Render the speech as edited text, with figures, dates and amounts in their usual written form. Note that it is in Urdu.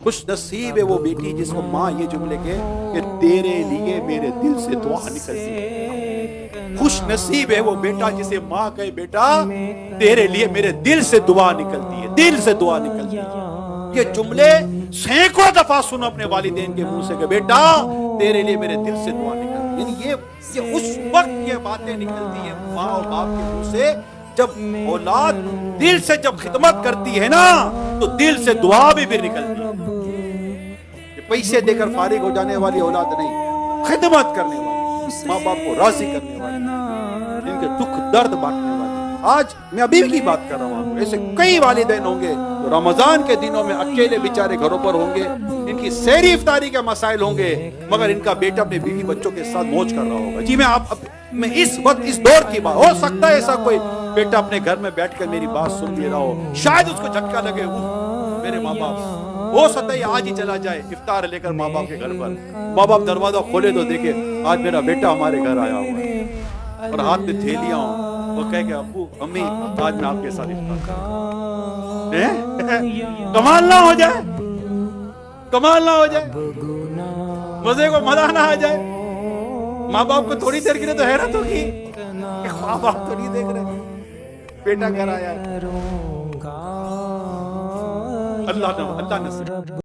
خوش نصیب ہے وہ بیٹی جس کو ماں یہ جملے کے کہ تیرے لیے میرے دل سے دعا نکلتی ہے. خوش نصیب ہے وہ بیٹا جسے ماں کہے بیٹا تیرے لیے میرے دل سے دعا نکلتی ہے, دل سے دعا نکلتی ہے. یہ جملے سینکڑوں دفعہ سنو اپنے والدین کے منہ سے کہ بیٹا تیرے لیے میرے دل سے دعا نکلتی ہے. یعنی یہ اس وقت یہ باتیں نکلتی ہیں ماں اور باپ کے منہ سے جب اولاد دل سے جب خدمت کرتی ہے نا تو دل سے دعا بھی نکلتی ہے. پیسے دے کر فارغ ہو جانے والی اولاد نہیں, خدمت کرنے والی, ماں باپ کو راضی کرنے والی, جن کے دکھ درد بانٹنے والی. آج میں ابھی کی بات کر رہا ہوں, ایسے کئی والدین ہوں گے جو رمضان کے دنوں میں اکیلے بیچارے گھروں پر ہوں گے, ان کی سحری افطاری کے مسائل ہوں گے, مگر ان کا بیٹا اپنے بیوی بچوں کے ساتھ موج کر رہا ہوگا. جی میں اس وقت اس دور کی بات, ہو سکتا ہے ایسا کوئی بیٹا اپنے گھر میں بیٹھ کر میری بات سن بھی رہا ہو, شاید اس کو جھٹکا لگے میرے ماں باپ, ہو سکتا ہے آج ہی چلا جائے افطار لے کر ماں باپ کے گھر پر. ماں باپ دروازہ کھولے تو دیکھے آج میرا بیٹا ہمارے گھر آیا ہوا ہے اور ہاتھ میں تھیلیاں ہوں, وہ کہے کہ ابو امی آج میں آپ کے ساتھ افطار کروں. کمال نہ ہو جائے, کمال نہ ہو جائے, مزے کو مزہ نہ آ جائے. ماں باپ کو تھوڑی دیر کے لیے تو حیرت ہوگی کہ ماں باپ تو نہیں دیکھ رہے, بیٹا گھر آیا ہے. اللہ نصیب